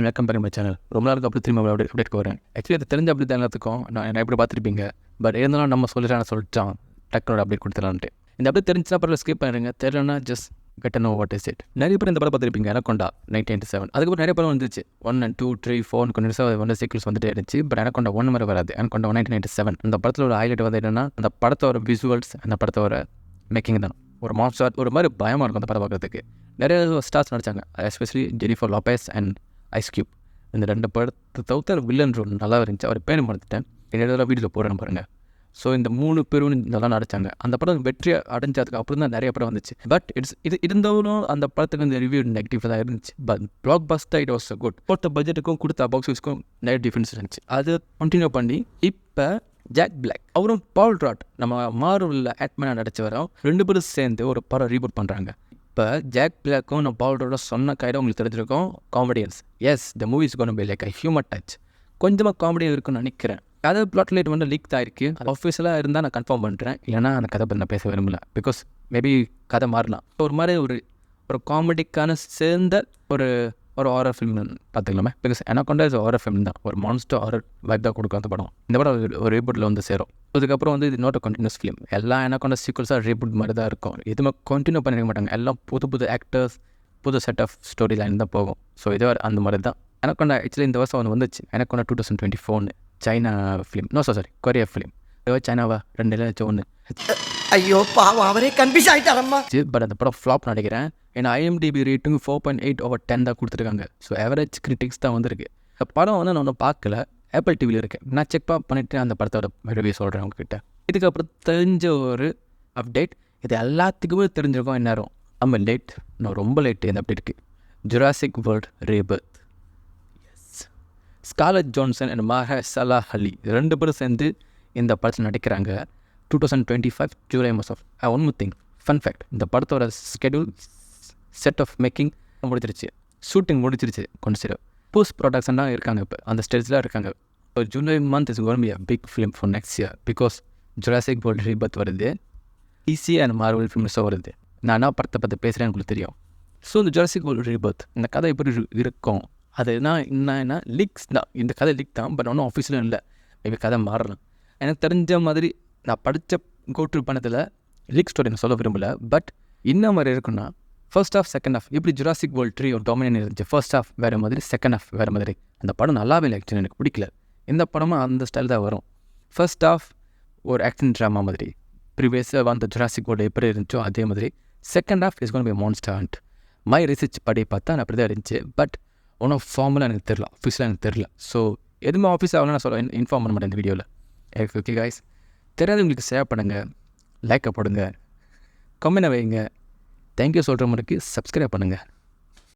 Welcome back my channel. ரொம்ப நாளுக்கு அப்புறம் திரும்ப அப்டேட் வரேன். ஆக்சுவலி அது தெரிஞ்ச அப்படி தான் எல்லாத்துக்கும் நான் எப்படி பார்த்துருப்பீங்க. பட் இருந்தாலும் நம்ம சொல்லிட்டான் டக்குனோட அப்டேட் கொடுத்துலான்ட்டு. இந்த அப்டேட் தெரிஞ்சுன்னா அப்புறம் ஸ்கிப் பண்ணிடுங்க. தெரியலன்னா just get know what is it. நிறைய பேர் இந்த படம் பார்த்துருப்பீங்க. எனக்கொண்டா 1997. அதுக்கப்புறம் நிறைய படம் வந்துச்சு. 1 and 2 3 4 கொஞ்சம் வந்து சீக்கிரம் வந்துட்டே இருந்துச்சு. பட் எனக்கொண்டா 1 மாதிரி வராது. எனக்கொண்டா 1997. அந்த படத்தில் ஒரு ஹைலைட் வந்து என்னன்னா, அந்த படத்தோட விசுவல்ஸ், அந்த படத்தோட மேக்கிங் தான். ஒரு மான்ஸ்டர் ஒரு மாதிரி பயமாக இருக்கும் அந்த படம் பார்க்குறதுக்கு. நிறைய ஸ்டார்ஸ் நடித்தாங்க. Especially Jennifer Lopez and Ice Cube. இந்த 2 படத்தை தவிர்த்து வில்லன் ரோல் நல்லா இருந்துச்சு. அவர் பேர் மறந்துட்டேன். என்னோட வீடியோவில் போடுறேன் பாருங்கள். ஸோ இந்த 3 பேரும் நல்லா நடித்தாங்க. அந்த படம் வெற்றி அடைஞ்சதுக்கு அப்புறம் தான் நிறைய படம் வந்துச்சு. பட் இது இருந்தாலும் அந்த படத்துக்கு இந்த ரிவ்யூ நெகட்டிவ் தான் இருந்துச்சு. But black Bastar it was good. போட்ட பட்ஜெட்டுக்கும் கொடுத்த பாக்ஸ் ஆஃபீஸ்க்கும் நிறைய டிஃப்ரென்ஸ் இருந்துச்சு. அது கண்டினியூ பண்ணி இப்போ ஜாக் பிளாக் அவரும் பால் ராட் நம்ம மார்வலில் ஆட்மேனாக நடிச்சவரும் 2 பேரும் சேர்ந்து ஒரு படம் ரீபூட் பண்ணுறாங்க. இப்போ ஜாக் பிளாக்கும் நம்ம பால் ராட்டோட சொன்ன கையில் உங்களுக்கு தெரிஞ்சிருக்கோம் comedians. Yes the movie is gonna be like humour touch. கொஞ்சமாக காமெடியாக இருக்குன்னு நினைக்கிறேன். கதை பிளாட் லைட் வந்து லீக் தான் இருக்குது. அது ஆஃபீஸில் இருந்தால் நான் கன்ஃபார்ம் பண்ணுறேன். இல்லைனா அந்த கதை பற்றி நான் பேச விரும்பல. பிகாஸ் மேபி கதை மாறலாம். ஒரு மாதிரி ஒரு காமெடிக்கான சேர்ந்த ஒரு ஹாரர் ஃபிலிம் பார்த்துக்கலாமே. பிகாஸ் எனக்கொண்டா இது ஹாரர் ஃபிலிம் தான். ஒரு மான்ஸ்டர் ஹாரர் வைப் தான் கொடுக்கும் அந்த படம். இந்த படம் ஒரு ரீபூட்டில் வந்து சேரும். அதுக்கப்புறம் வந்து இது நாட் அ கண்டினியூஸ் ஃபிலிம். எல்லாம் எனக்கொண்ட சீக்வல்ஸாக ரீபூட் மாதிரி தான் இருக்கும். எதுவுமே கண்டினியூ பண்ணிக்க மாட்டாங்க. எல்லாம் புது ஆக்டர்ஸ், புது செட் ஆஃப் ஸ்டோரி லைன் தான் போகும். ஸோ இதே அந்த மாதிரி தான் எனக்கொண்டா. ஆக்சுவலி இந்த வருஷம் ஒன்று வந்துச்சு. எனக்கொண்டா 2024 China film. Sorry Korea film. சைனாவா 2 ஐயோ பாவம் அவரே கன்ஃபியூஸ் ஆகிட்டாரம்மா. பட் அந்த படம் ஃப்ளாப் நினைக்கிறேன். ஏன்னா IMDb ரேட்டிங் 4.8/10 தான் கொடுத்துருக்காங்க. ஸோ ஆவரேஜ் கிரிட்டிக்ஸ் தான் வந்திருக்கு. அந்த படம் வந்து நான் ஒன்றும் பார்க்கல. ஆப்பிள் டிவியில் இருக்கேன். நான் செக் பண்ணிவிட்டு அந்த படத்தோட ரிவ்யூ சொல்கிறேன் உங்ககிட்ட. இதுக்கப்புறம் தெரிஞ்ச ஒரு அப்டேட். இது எல்லாத்துக்குமே தெரிஞ்சிருக்கோம். எந்நேரம் நம்ம லேட். நான் ரொம்ப லேட்டு இந்த அப்டேட்டுக்கு. Jurassic World Rebirth. Scarlett Johansson and Mahershala Ali 2 பேரும் சேர்ந்து இந்த படத்தில் நடிக்கிறாங்க. 2025 ஜூலை மாதம். One more thing fun fact. இந்த படத்தோட ஸ்கெடியூல் செட் ஆஃப் மேக்கிங் முடிச்சிருச்சு. ஷூட்டிங் முடிச்சிருச்சு. கொஞ்சம் போஸ்ட் ப்ரொடக்ஷன் தான் இருக்காங்க. இப்போ அந்த ஸ்டேஜில் இருக்காங்க. So July month is gonna be a big film for next year. Because Jurassic World Rebirth வருது. DC அண்ட் மார்வல் ஃபிலிம்ஸும் வருது. நான் என்ன படத்தை பற்றி பேசுகிறேன் உங்களுக்கு தெரியும். ஸோ இந்த ஜுராசிக் வேர்ல்ட் ரீபர்த் இந்த கதை எப்படி இருக்கும், அது என்ன லீக்ஸ் தான். இந்த கதை லீக் தான். பட் ஒன்றும் ஆஃபீஸில் இல்லை. மேபி கதை மாறலாம். எனக்கு தெரிஞ்ச மாதிரி நான் படித்த கோட்ரு பணத்தில் லீக் ஸ்டோரி நான் சொல்ல விரும்பலை. பட் என்ன மாதிரி இருக்குன்னா, ஃபர்ஸ்ட் ஆஃப் செகண்ட் ஆஃப் எப்படி ஜுராசிக் வேர்ல்ட் 3 ஒரு டாமினேட் இருந்துச்சு. ஃபர்ஸ்ட் ஆஃப் வேறு மாதிரி, செகண்ட் ஆஃப் வேறு மாதிரி. அந்த படம் நல்லாவே இல்லை. ஆக்சுவலி எனக்கு பிடிக்கல. இந்த படமும் அந்த ஸ்டைல் தான் வரும். ஃபர்ஸ்ட் ஆஃப் ஒரு ஆக்ஷன் ட்ராமா மாதிரி, ப்ரீவியஸாக அந்த ஜுராசிக் வேர்ல்டு எப்படி இருந்துச்சோ அதே மாதிரி. Second half is gonna be monster hunt. My research படி பார்த்தா நான் அப்படி தான் இருந்துச்சு. பட் ஒன்றும் ஃபார்முலாம் எனக்கு தெரில, ஆஃபீஸில் எனக்கு தெரில. ஸோ எதுவுமே ஆஃபீஸ் ஆகலாம் நான் இன்ஃபார்ம் பண்ண மாட்டேன் இந்த வீடியோவில். ஓகே காய்ஸ், தெரியாது உங்களுக்கு ஷேர் பண்ணுங்கள், லைக்கை போடுங்க, கமெண்ட் வைங்க, தேங்க்யூ சொல்கிற மாதிரிக்கு சப்ஸ்கிரைப் பண்ணுங்கள்.